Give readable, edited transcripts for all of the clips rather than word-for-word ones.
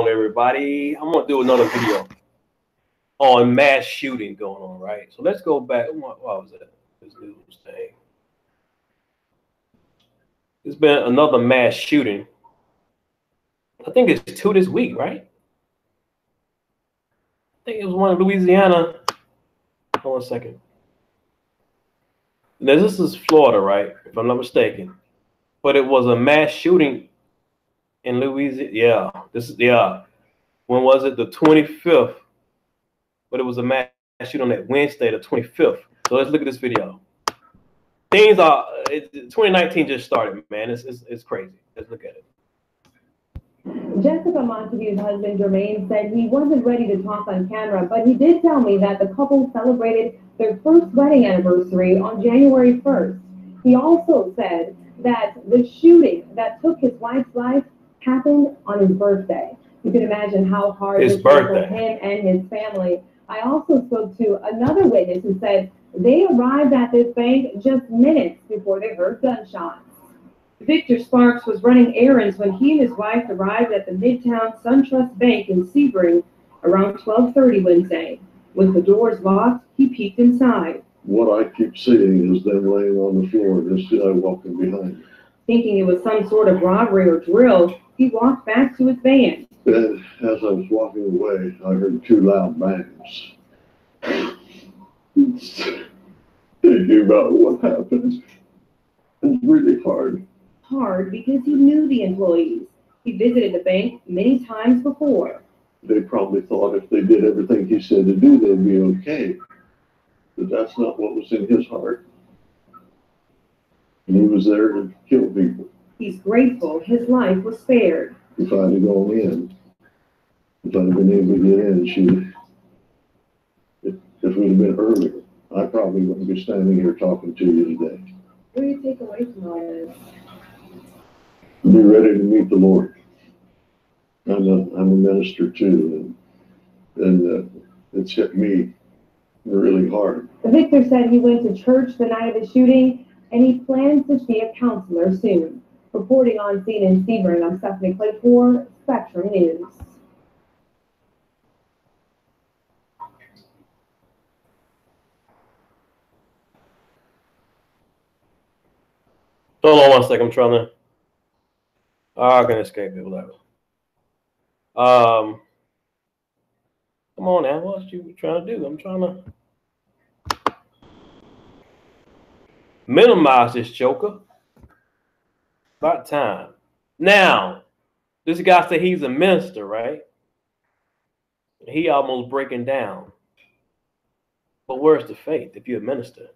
everybody? I'm gonna do another video on mass shooting going on, right? So let's go back. What was it? This news thing. There's been another mass shooting. I think it's 2 this week, right? I think it was one in Louisiana. Hold on a second. Now, this is Florida, right? If I'm not mistaken. But it was a mass shooting in Louisiana. When was it? The 25th. But it was a mass shooting on that Wednesday, the 25th. So let's look at this video. 2019 just started, man. It's crazy. Let's look at it. Jessica Montague's husband, Jermaine, said he wasn't ready to talk on camera, but he did tell me that the couple celebrated their first wedding anniversary on January 1st. He also said that the shooting that took his wife's life happened on his birthday. You can imagine how hard it was for him and his family. I also spoke to another witness who said they arrived at this bank just minutes before they heard gunshots. Victor Sparks was running errands when he and his wife arrived at the Midtown SunTrust Bank in Sebring around 12:30 Wednesday. With the doors locked, he peeked inside. What I keep seeing is them laying on the floor and this guy walking behind me. Thinking it was some sort of robbery or drill, he walked back to his van. And as I was walking away, I heard 2 loud bangs. Thinking about what happened, it's really hard. Hard because he knew the employees. He visited the bank many times before. They probably thought if they did everything he said to do, they'd be okay. But that's not what was in his heart. And he was there to kill people. He's grateful his life was spared. If I'd have gone in, if I'd have been able to get in, if it would have been earlier, I probably wouldn't be standing here talking to you today. What do you take away from all this? Be ready to meet the Lord. I'm a minister too, and it's hit me really hard. Victor said he went to church the night of the shooting, and he plans to see a counselor soon. Reporting on scene in Sebring, I'm Stephanie Clay for Spectrum News. Hold on 1 second. I'm trying to. I can escape it, whatever. Come on now, what you trying to do? I'm trying to minimize this joker. About time. Now, this guy said he's a minister, right? He almost breaking down. But where's the faith if you're a minister?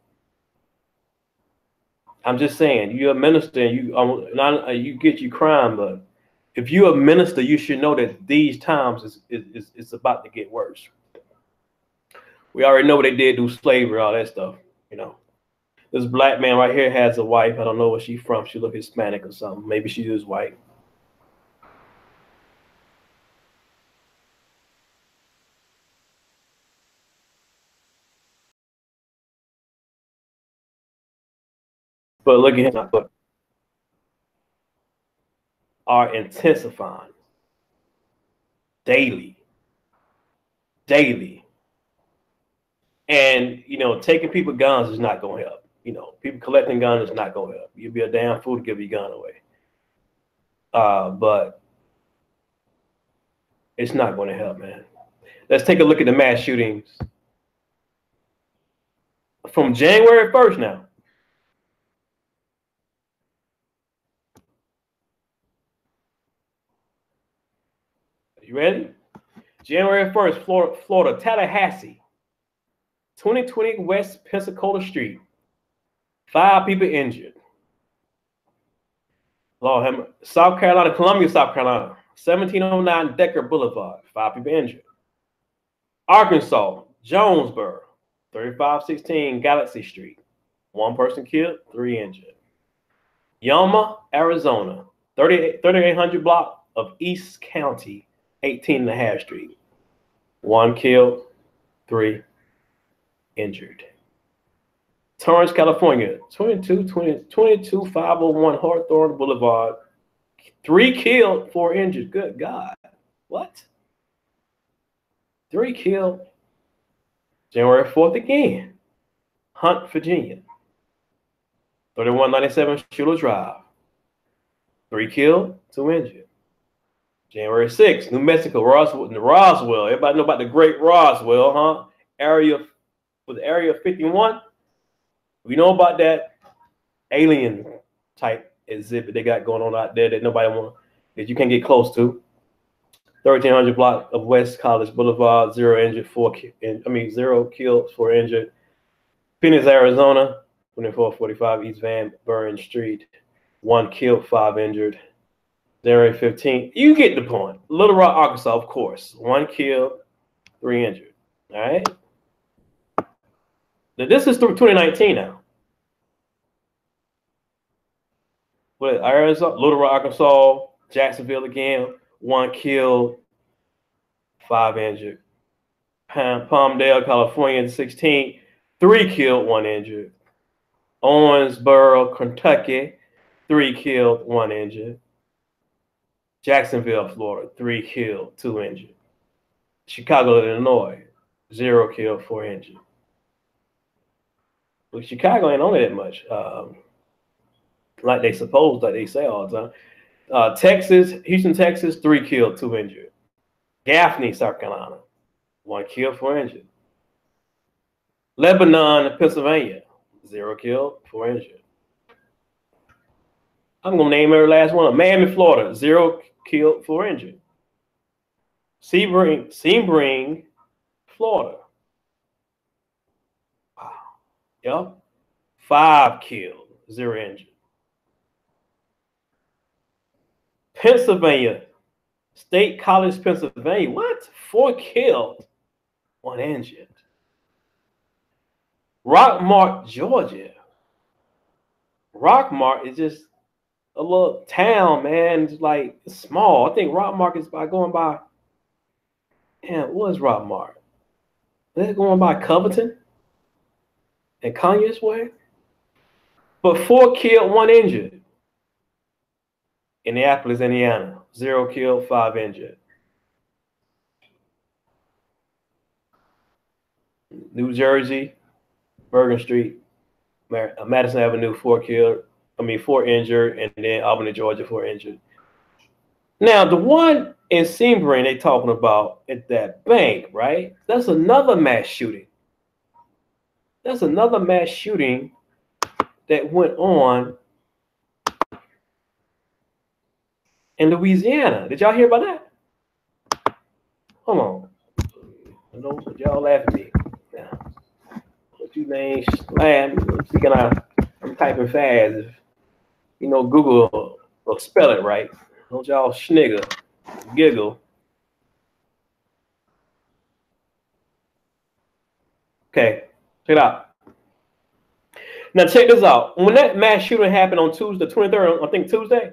I'm just saying, you're a minister and you get your crime, but if you're a minister, you should know that these times it's about to get worse. We already know what they did do slavery, all that stuff, you know. This black man right here has a wife. I don't know where she's from. She look Hispanic or something. Maybe she is white. But look at him. Are intensifying daily. And, you know, taking people guns is not going to help. You know, people collecting guns is not going to help. You'd be a damn fool to give your gun away. But it's not going to help, man. Let's take a look at the mass shootings from January 1st now. You ready? January 1st, Florida, Tallahassee, 2020 West Pensacola Street. 5 people injured. South Carolina, Columbia, South Carolina, 1709 Decker Boulevard. 5 people injured. Arkansas, Jonesboro, 3516 Galaxy Street. 1 person killed, 3 injured. Yuma, Arizona, 3800 block of East County, 18.5 Street. 1 killed, 3 injured. Torrance, California, 22501 Hawthorne Boulevard. 3 killed, 4 injured. Good God. What? 3 killed. January 4th again. Hunt, Virginia. 3197 Schuler Drive. 3 killed, 2 injured. January 6th, New Mexico, Roswell. Everybody know about the Great Roswell, huh? Area 51. We know about that alien type exhibit they got going on out there that that you can't get close to. 1300 block of West College Boulevard, 0 injured, 0 killed, 4 injured. Phoenix, Arizona, 2445 East Van Buren Street, 1 killed, 5 injured. January 15th, you get the point. Little Rock, Arkansas, of course, 1 killed, 3 injured. All right. Now, this is through 2019 now. With Arizona, Little Rock, Arkansas, Jacksonville again, 1 killed, 5 injured. Palmdale, California, 16th, 3 killed, 1 injured. Owensboro, Kentucky, 3 killed, 1 injured. Jacksonville, Florida, 3 killed, 2 injured. Chicago, Illinois, 0 killed, 4 injured. Well, Chicago ain't only that much, like they say all the time. Texas, Houston, Texas, 3 killed, 2 injured. Gaffney, South Carolina, 1 killed, 4 injured. Lebanon, Pennsylvania, 0 killed, 4 injured. I'm gonna name every last one. Miami, Florida, 0 killed, 4 injured. Sebring, Florida. Wow. Yep. 5 killed, 0 injured. Pennsylvania, State College, Pennsylvania. What? 4 killed, 1 injured. Rockmart, Georgia. Rockmart is just a little town, man. It's like it's small. I think Rockmart is going by. Damn, what is Rockmart? Is it going by Covington and Conyers Way? But 4 killed, 1 injured. Indianapolis, Indiana, 0 killed, 5 injured. New Jersey, Bergen Street, Madison Avenue, 4 injured, and then Albany, Georgia, 4 injured. Now, the one in Sebring they talking about at that bank, right? That's another mass shooting. That's another mass shooting that went on in Louisiana. Did y'all hear about that? Hold on. I know y'all laugh at me. Now, what you name? I'm typing fast. If Google will spell it right. Don't y'all snigger, giggle. Okay, check it out. Now check this out. When that mass shooting happened on Tuesday, 23rd, I think Tuesday.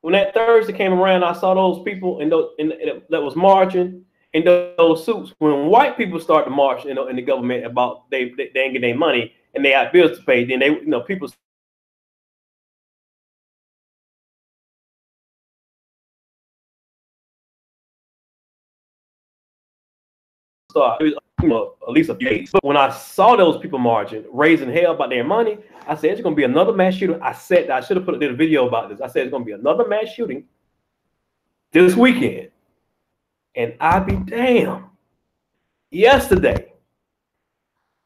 When that Thursday came around, I saw those people that was marching in those suits. When white people start to march, in the government about they ain't getting their money and they had bills to pay, then people. Start, at least a few days. But when I saw those people marching, raising hell about their money, I said it's gonna be another mass shooting. I said I should have did a video about this. I said it's gonna be another mass shooting this weekend, and I'd be damned. Yesterday,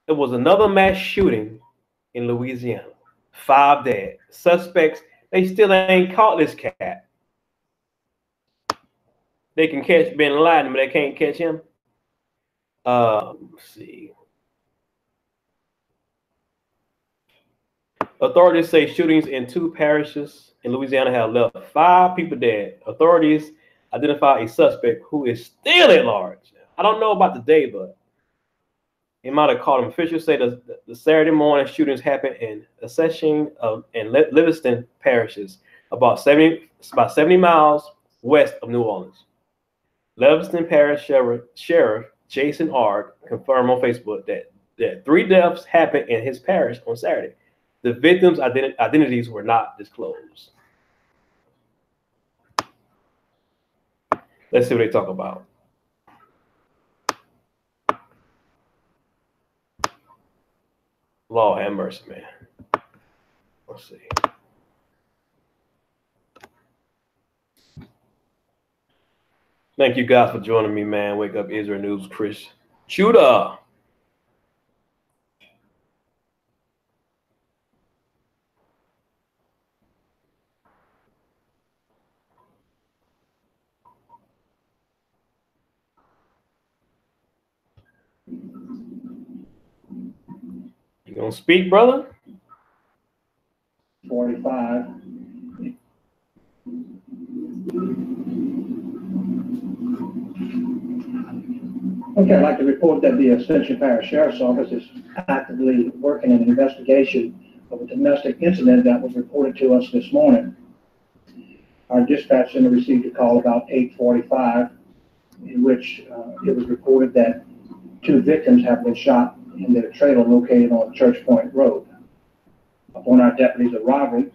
it was another mass shooting in Louisiana. 5 dead. Suspects, they still ain't caught this cat. They can catch Bin Laden, but they can't catch him. Let's see. Authorities say shootings in 2 parishes in Louisiana have left 5 people dead. Authorities identify a suspect who is still at large. I don't know about the day, but they might have caught him. Officials say the Saturday morning shootings happened in Ascension and Livingston parishes, about 70 miles west of New Orleans. Livingston Parish Sheriff Jason Ard confirmed on Facebook that 3 deaths happened in his parish on Saturday. The victims' identities were not disclosed. Let's see what they talk about. Lord have mercy, man. Let's see. Thank you guys for joining me, man. Wake Up Israel News, Chris Chuda. You gonna speak, brother? 45. Okay, I'd like to report that the Ascension Parish Sheriff's Office is actively working an investigation of a domestic incident that was reported to us this morning. Our dispatch center received a call about 8:45 in which it was reported that 2 victims have been shot in their trailer located on Church Point Road. Upon our deputies' arrival,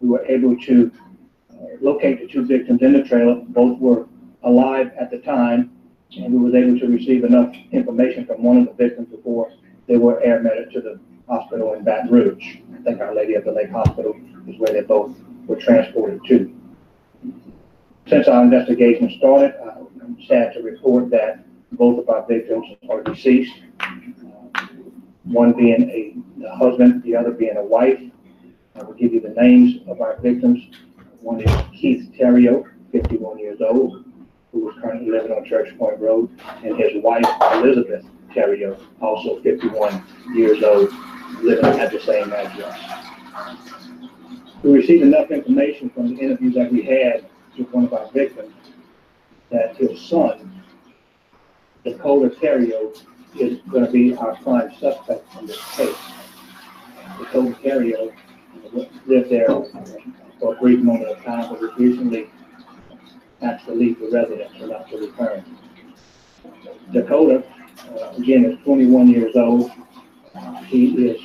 we were able to locate the 2 victims in the trailer. Both were alive at the time, and we was able to receive enough information from one of the victims before they were airmailed to the hospital in Baton Rouge. I think Our Lady of the Lake Hospital is where they both were transported to. Since our investigation started, I'm sad to report that both of our victims are deceased. One being a husband, the other being a wife. I will give you the names of our victims. One is Keith Terrio, 51 years old, who is currently living on Church Point Road, and his wife, Elizabeth Terrio, also 51 years old, living at the same address. We received enough information from the interviews that we had with one of our victims that his son, Dakota Terrio, is going to be our prime suspect in this case. Dakota Terrio lived there for a brief moment of time, but was recently asked to leave the residence and not to return. Dakota, again, is 21 years old. He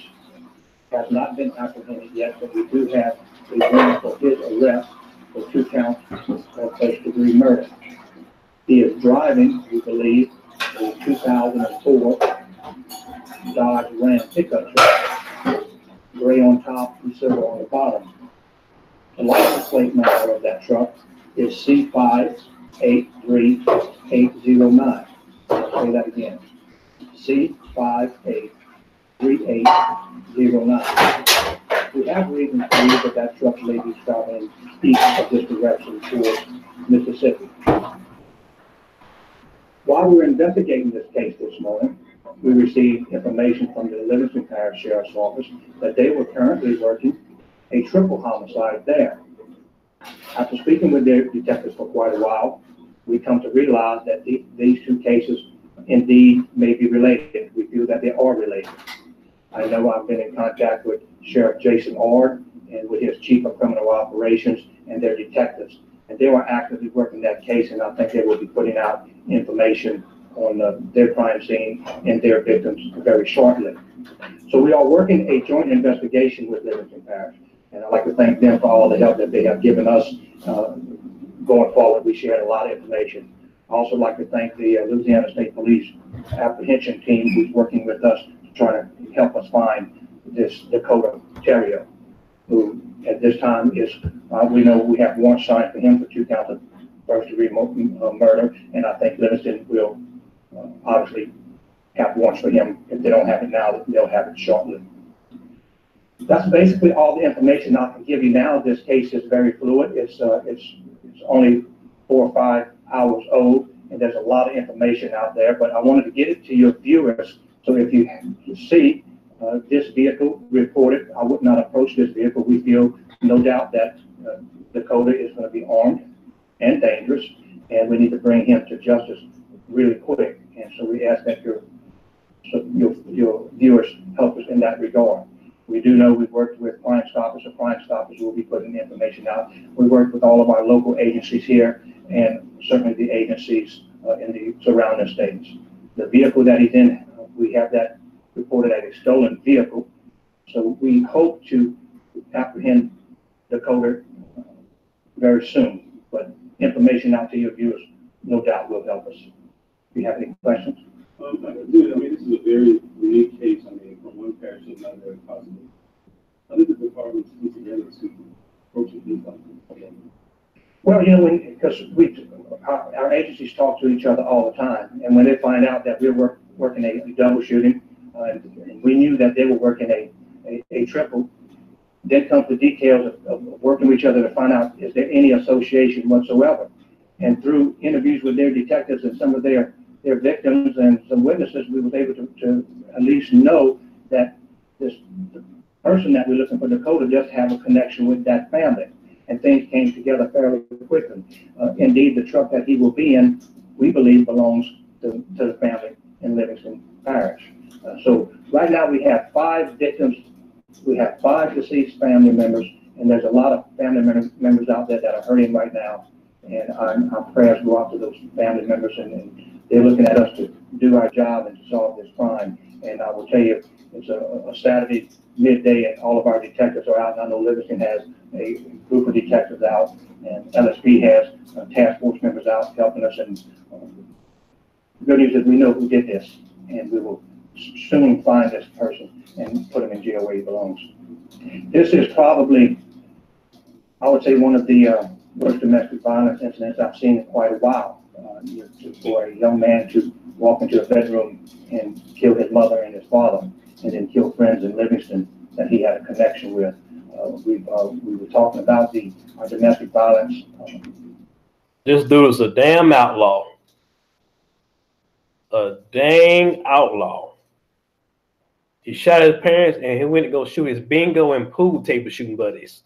has not been apprehended yet, but we do have a warrant for his arrest for 2 counts of first-degree murder. He is driving, we believe, a 2004 Dodge Ram pickup truck, gray on top and silver on the bottom. The license plate number of that truck is C583809. I'll say that again. C583809. We have reason to believe that that truck may be traveling east of this direction towards Mississippi. While we were investigating this case this morning, we received information from the Livingston Parish Sheriff's Office that they were currently working a triple homicide there. After speaking with their detectives for quite a while, we come to realize that these 2 cases indeed may be related. We feel that they are related. I know I've been in contact with Sheriff Jason Ard and with his Chief of Criminal Operations and their detectives, and they are actively working that case, and I think they will be putting out information on their crime scene and their victims very shortly. So we are working a joint investigation with Livingston Parish, and I'd like to thank them for all the help that they have given us going forward. We shared a lot of information. I also like to thank the Louisiana State Police apprehension team who's working with us to try to help us find this Dakota Terrio, who at this time is, we know we have warrants signed for him for 2 counts of first-degree murder, and I think Livingston will obviously have warrants for him. If they don't have it now, they'll have it shortly. That's basically all the information I can give you now. This case is very fluid. It's only 4 or 5 hours old, and there's a lot of information out there, but I wanted to get it to your viewers. So if you see this vehicle reported, I would not approach this vehicle. We feel no doubt that Dakota is going to be armed and dangerous, and we need to bring him to justice really quick. And so we ask that your viewers help us in that regard. We do know we've worked with Crime Stoppers, so Crime Stoppers will be putting the information out. We work with all of our local agencies here, and certainly the agencies in the surrounding states. The vehicle that he's in, we have that reported as a stolen vehicle. So we hope to apprehend Dakota very soon, but information out to your viewers no doubt will help us. Do you have any questions? I do. I mean, this is a very unique case. I mean, from one parish to another, possibly. How did the departments put together to approach a case like this? Well, because our agencies talk to each other all the time, and when they find out that we're working a double shooting, and we knew that they were working a triple, then comes the details of working with each other to find out is there any association whatsoever. And through interviews with their detectives and some of their victims and some witnesses, we were able to at least know that the person that we're looking for, Dakota, does have a connection with that family. And things came together fairly quickly. Indeed, the truck that he will be in, we believe, belongs to the family in Livingston Parish. So right now we have 5 victims. We have 5 deceased family members, and there's a lot of family members out there that are hurting right now. And our prayers go out to those family members, and they're looking at us to do our job and to solve this crime. And I will tell you, it's a Saturday midday, and all of our detectives are out. And I know Livingston has a group of detectives out, and LSP has task force members out helping us. And the good news is we know who did this, and we will soon find this person and put him in jail where he belongs. This is probably, I would say, one of the worst domestic violence incidents I've seen in quite a while. For a young man to walk into a bedroom and kill his mother and his father, and then kill friends in Livingston that he had a connection with. We were talking about our domestic violence. This dude is a damn outlaw. A dang outlaw. He shot his parents and he went to go shoot his bingo and pool table shooting buddies.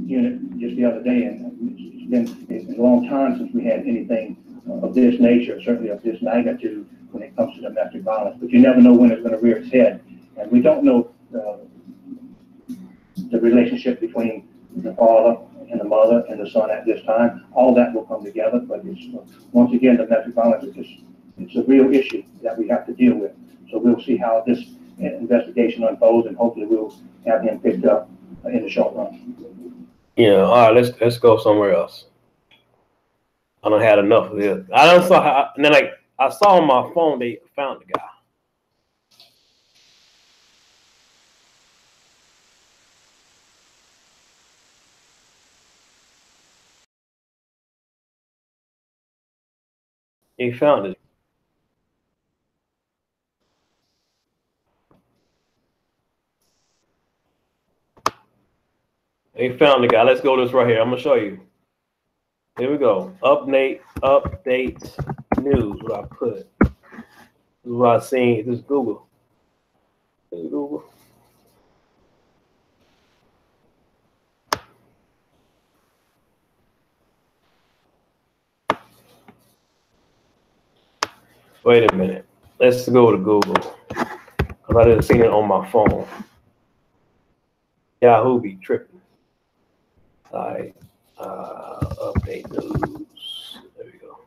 Unit just the other day, and it's been a long time since we had anything of this nature, certainly of this magnitude when it comes to domestic violence. But you never know when it's going to rear its head, and we don't know the relationship between the father and the mother and the son at this time. All that will come together, but it's, once again, domestic violence it's a real issue that we have to deal with. So we'll see how this investigation unfolds, and hopefully we'll have him picked up in the short run. Yeah, all right, let's go somewhere else. I done had enough of this. I done saw how, and then I saw on my phone they found the guy. They found it. They found the guy. Let's go this right here. I'm gonna show you. Here we go. Update news. What I put. This is what I seen. This is Google. This is Google. Wait a minute. Let's go to Google. Because I didn't see it on my phone. Yahoo be tripping. All right. Update news. There we go.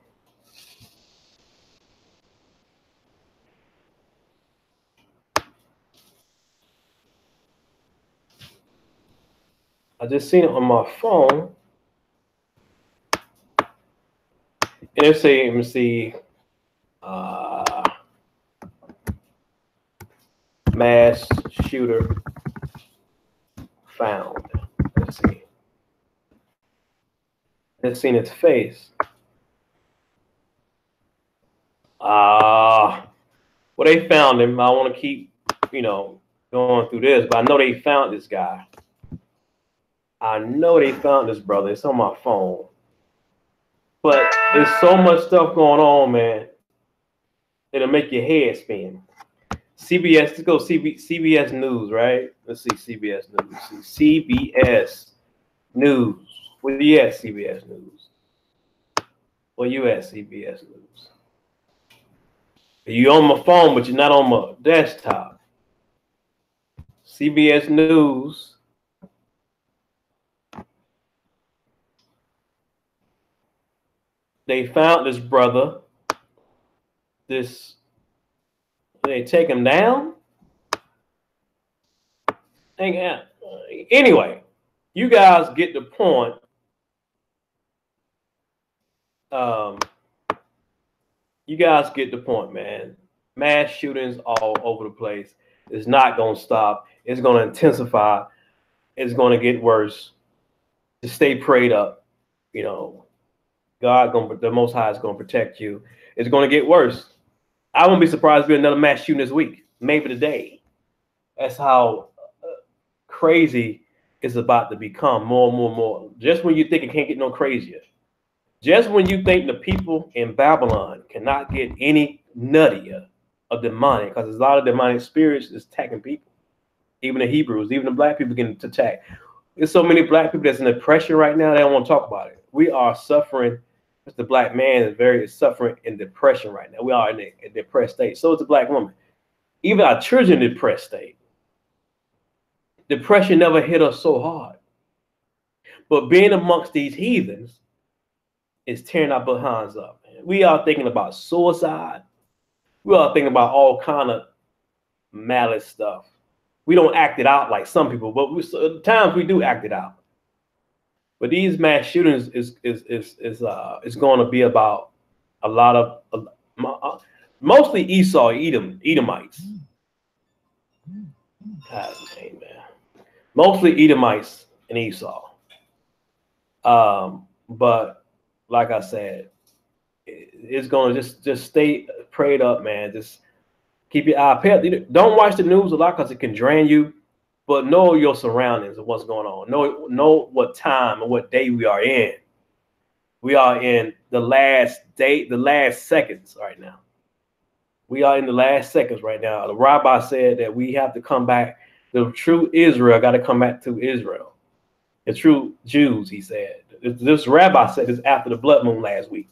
I just seen it on my phone. And it say, let me see, mass shooter found. Let's see. Just seen his face. Well, they found him. I want to keep, going through this, but I know they found this guy. I know they found this brother. It's on my phone. But there's so much stuff going on, man. It'll make your head spin. CBS, let's go CBS News, right? Let's see CBS News. Let's see CBS News. Where you at, CBS News? Where you at, CBS News? You on my phone, but you're not on my desktop. CBS News. They found this brother. They take him down. Anyway, you guys get the point. You guys get the point, man. Mass shootings all over the place. It's not going to stop. It's going to intensify. It's going to get worse. Just stay prayed up. You know, the Most High is going to protect you. It's going to get worse. I won't be surprised if there's another mass shooting this week, maybe today. That's how crazy it's about to become more and more and more. Just when you think it can't get no crazier. Just when you think the people in Babylon cannot get any nuttier of demonic, because there's a lot of demonic spirits that's attacking people. Even the Hebrews, even the black people getting attacked. There's so many black people that's in depression right now, they don't want to talk about it. We are suffering. The black man is suffering in depression right now. We are in a depressed state. So is the black woman. Even our children in depressed state. Depression never hit us so hard. But being amongst these heathens is tearing our behinds up. Man. We are thinking about suicide. We are thinking about all kind of malice stuff. We don't act it out like some people, but at times we do act it out. But these mass shootings is going to be about a lot of mostly Esau, Edomites. Man. Mostly Edomites and Esau. But like I said, it's going to just stay prayed up, man. Just keep your eye peeled. Don't watch the news a lot because it can drain you. But know your surroundings and what's going on. Know what time and what day we are in. We are in the last seconds right now. We are in the last seconds right now. The rabbi said that we have to come back. The true Israel got to come back to Israel. The true Jews, he said. This rabbi said this after the blood moon last week.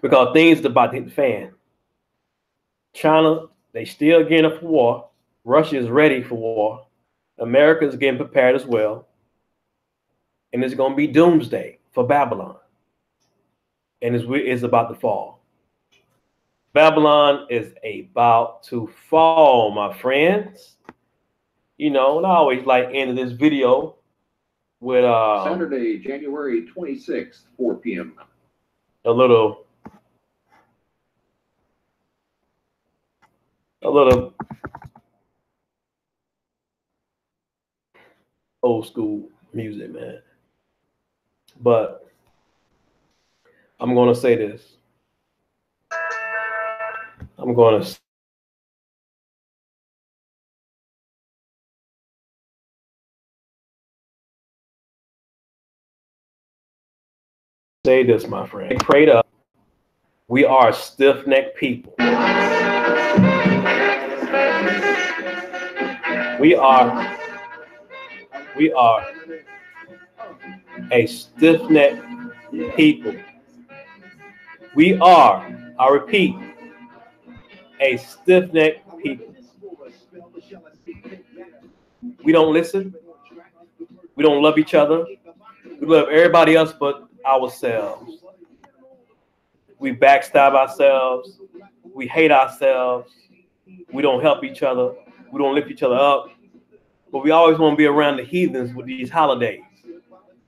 Because things are about to hit the fan. China, they still getting up for war. Russia is ready for war. America is getting prepared as well. And it's going to be doomsday for Babylon. And it's about to fall. Babylon is about to fall, my friends. You know, and I always like ending this video with Saturday, January 26th, 4 p.m. A little old school music, man. But I'm going to say this. I'm going to say this, my friend. Prayed up. We are stiff-necked people. We are a stiff-necked people. We are, I repeat, a stiff-necked people. We don't listen. We don't love each other. We love everybody else but ourselves. We backstab ourselves. We hate ourselves. We don't help each other. We don't lift each other up. But we always want to be around the heathens with these holidays.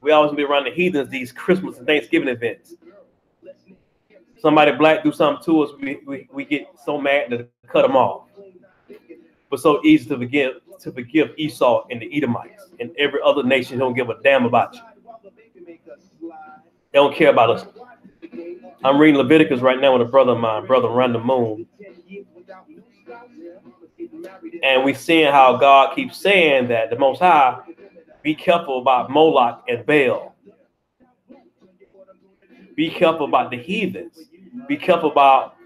We always be around the heathens, these Christmas and Thanksgiving events. Somebody black do something to us, we get so mad to cut them off. But so easy to forgive Esau and the Edomites and every other nation who don't give a damn about you. They don't care about us. I'm reading Leviticus right now with a brother of mine, Brother Random Moon. And we seeing how God keeps saying that the Most High, be careful about Moloch and Baal. Be careful about the heathens. Be careful about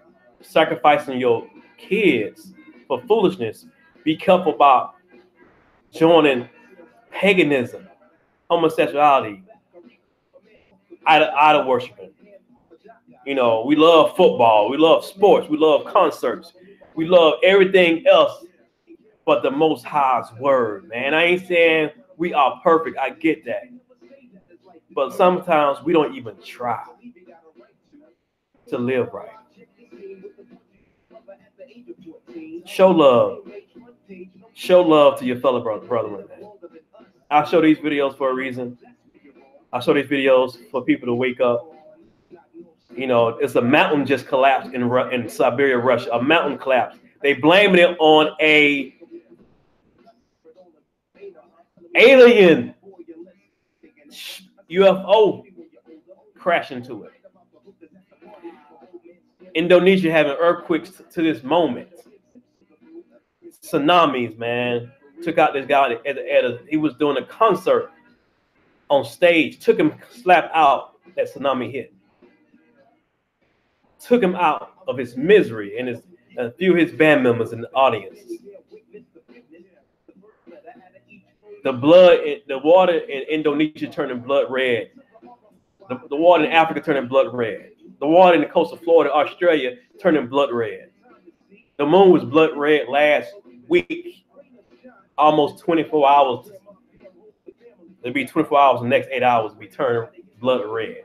sacrificing your kids for foolishness. Be careful about joining paganism, homosexuality, idol worshiping. You know, we love football. We love sports. We love concerts. We love everything else but the Most High's word, man. I ain't saying we are perfect. I get that. But sometimes we don't even try to live right. Show love. Show love to your fellow brethren. I show these videos for a reason. I show these videos for people to wake up You know, it's a mountain just collapsed in Siberia, Russia. A mountain collapsed. They blamed it on a alien UFO crash into it. Indonesia having earthquakes to this moment. Tsunamis, man. Took out this guy he was doing a concert on stage. Took him slap out. That tsunami hit. Took him out of his misery and a few of his band members in the audience. The water in Indonesia turning blood red. The water in Africa turning blood red. The water in the coast of Florida, Australia turning blood red. The moon was blood red last week. Almost 24 hours. It'll be 24 hours. The next 8 hours will be turned blood red.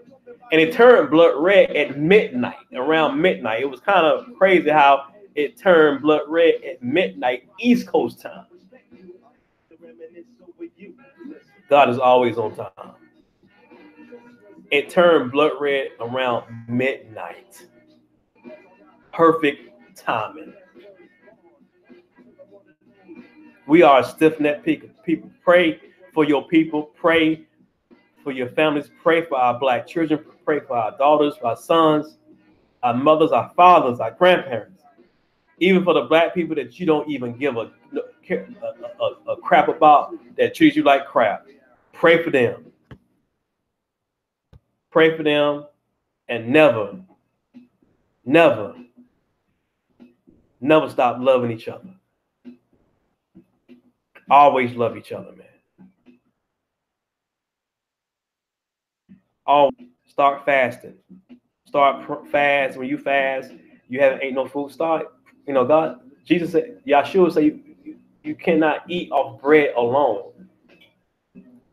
And it turned blood red at midnight, around midnight. It was kind of crazy how it turned blood red at midnight, East Coast time. God is always on time. It turned blood red around midnight. Perfect timing. We are stiff-necked people. Pray for your people. Pray for your families. Pray for our black children. Pray for our daughters, our sons, our mothers, our fathers, our grandparents. Even for the black people that you don't even give a crap about, that treat you like crap. Pray for them. Pray for them, and never stop loving each other. Always love each other, man. Always start fasting. Start fast. When you fast, you haven't ate no food. Start, God, Jesus said, Yahshua said, you cannot eat off bread alone.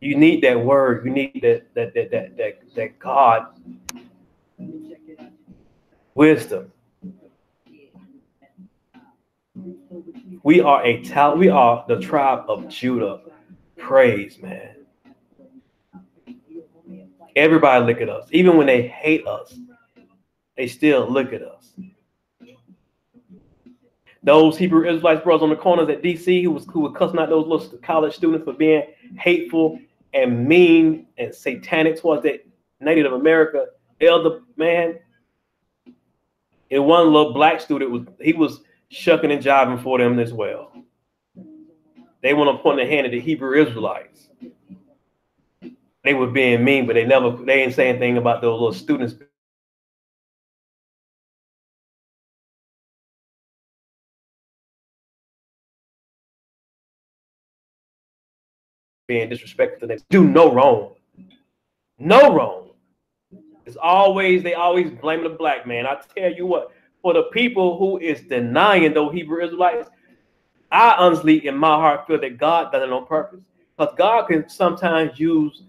You need that word. You need that God wisdom. We are we are the tribe of Judah. Praise, man. Everybody look at us. Even when they hate us, they still look at us. Those Hebrew Israelites brothers on the corners at DC who were cussing out those little college students for being hateful and mean and satanic towards that Native America elder man. And one little black student he was shucking and jiving for them as well. They want to point their hand at the Hebrew Israelites. They were being mean, but they ain't say anything about those little students being disrespectful. They do no wrong. No wrong. They always blaming the black man. I tell you what, for the people who is denying those Hebrew Israelites, I honestly, in my heart, feel that God does it on purpose. Because God can sometimes use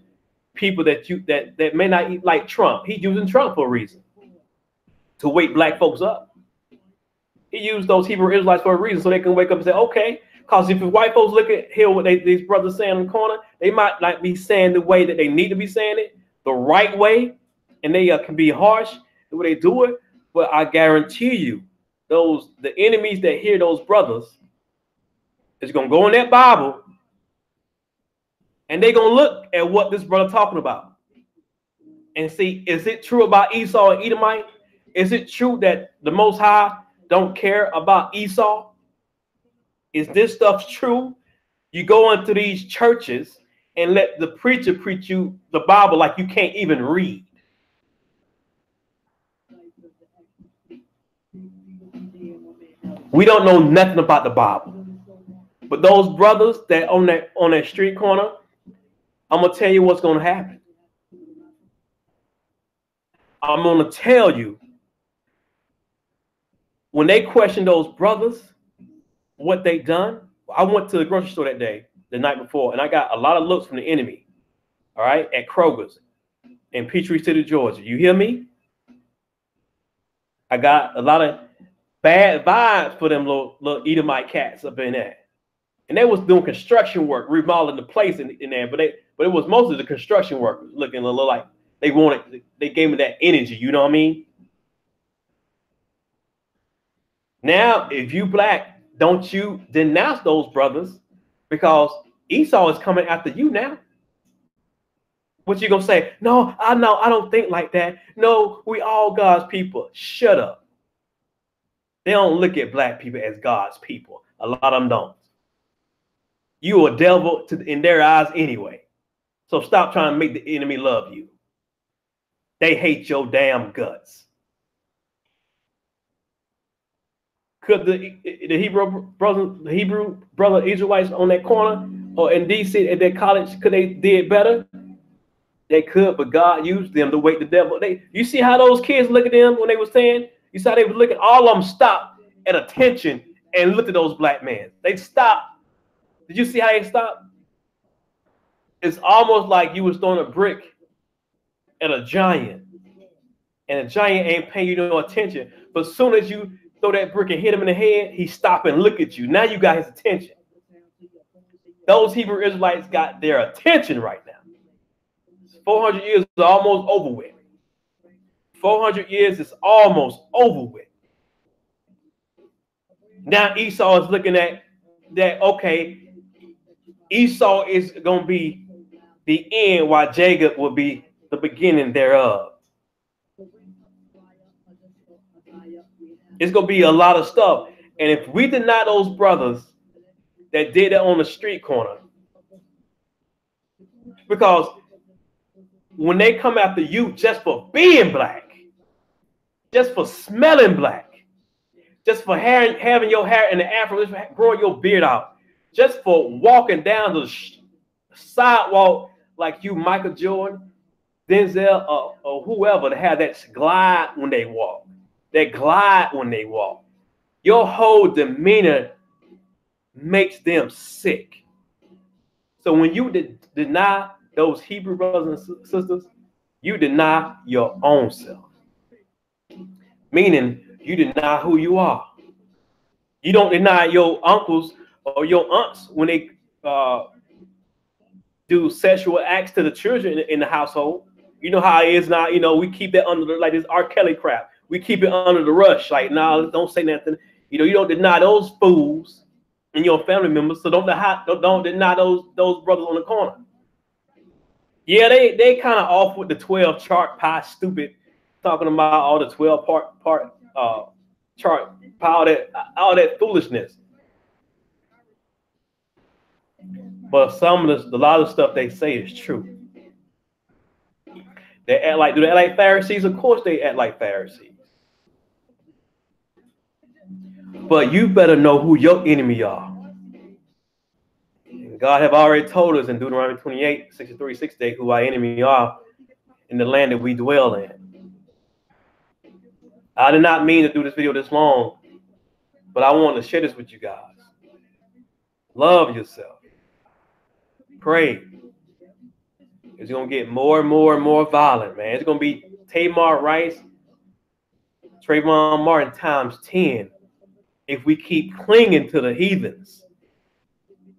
people that may not eat like Trump. He's using Trump for a reason. To wake black folks up. He used those Hebrew Israelites for a reason, so they can wake up and say, okay. Because if white folks hear what these brothers saying in the corner, they might not be saying the way that they need to be saying it, the right way, and they can be harsh the way they do it. But I guarantee you, the enemies that hear those brothers is gonna go in that Bible, and they're gonna look at what this brother talking about, and see, is it true about Esau and Edomite? Is it true that the Most High don't care about Esau? Is this stuff true? You go into these churches and let the preacher preach you the Bible like you can't even read. We don't know nothing about the Bible. But those brothers that on that street corner, I'm gonna tell you what's gonna happen. I'm gonna tell you, when they question those brothers, what they done. I went to the grocery store that day, the night before, and I got a lot of looks from the enemy, all right, at Kroger's in Peachtree City, Georgia. You hear me? I got a lot of bad vibes for them little Edomite cats up in there. And they was doing construction work, remodeling the place in there, but it was mostly the construction workers looking a little like they gave me that energy, you know what I mean? Now, if you black, don't you denounce those brothers, because Esau is coming after you now. What you gonna say? No, I know, I don't think like that. No, we all God's people. Shut up. They don't look at black people as God's people. A lot of them don't. You a devil in their eyes anyway. So stop trying to make the enemy love you. They hate your damn guts. Could the Hebrew brother Israelites on that corner or in DC at that college, could they did better? They could, but God used them to wake the devil. You see how those kids look at them when they were saying? You saw they were looking, all of them stopped at attention and looked at those black men. They stopped. Did you see how they stopped? It's almost like you was throwing a brick at a giant, and a giant ain't paying you no attention. But as soon as you throw that brick and hit him in the head, he stop and look at you. Now you got his attention. Those Hebrew Israelites got their attention right now. 400 years is almost over with. 400 years is almost over with. Now Esau is looking at that, okay, Esau is going to be the end while Jacob will be the beginning thereof. It's going to be a lot of stuff. And if we deny those brothers that did it on the street corner, because when they come after you just for being black, just for smelling black, just for having your hair in the afro, growing your beard out, just for walking down the sidewalk like you, Michael Jordan, Denzel, or whoever, to have that glide when they walk, that glide when they walk. Your whole demeanor makes them sick. So when you deny those Hebrew brothers and sisters, you deny your own self. Meaning you deny who you are. You don't deny your uncles or your aunts when they do sexual acts to the children in the household. You know how it is now. You know, we keep that under like this R. Kelly crap. We keep it under the rush. Like, nah, don't say nothing. You know, you don't deny those fools and your family members. So don't deny those brothers on the corner. Yeah, they kind of off with the 12 chart pie stupid, talking about all the 12 part chart pie, all that foolishness. But a lot of stuff they say is true. Do they act like Pharisees? Of course they act like Pharisees. But you better know who your enemy are. And God have already told us in Deuteronomy 28, 63, 68, who our enemy are in the land that we dwell in. I did not mean to do this video this long, but I want to share this with you guys. Love yourself. Pray. It's going to get more and more and more violent, man. It's going to be Tamar Rice, Trayvon Martin times 10 if we keep clinging to the heathens.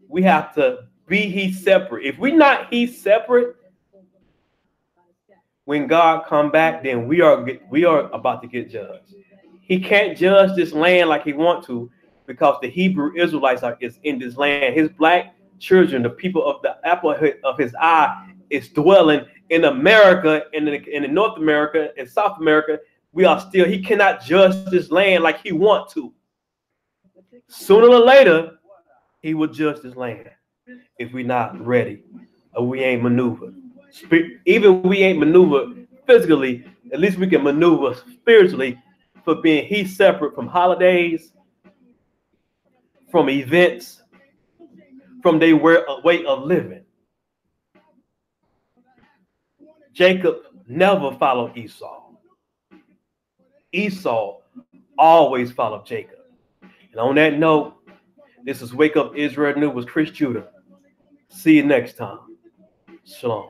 We have to be he separate. If we're not he separate, when God come back, then we are about to get judged. He can't judge this land like he want to, because the Hebrew Israelites is in this land. His black children, the people of the apple of his eye, is dwelling in America, in North America, in South America. He cannot judge this land like he want to. Sooner or later, he will judge this land if we're not ready or we ain't maneuvered. Even if we ain't maneuvered physically, at least we can maneuver spiritually for being he separate from holidays, from events, from their way of living. Jacob never followed Esau. Esau always followed Jacob. And on that note, this is Wake Up Israel New with Chris Judah. See you next time. Shalom.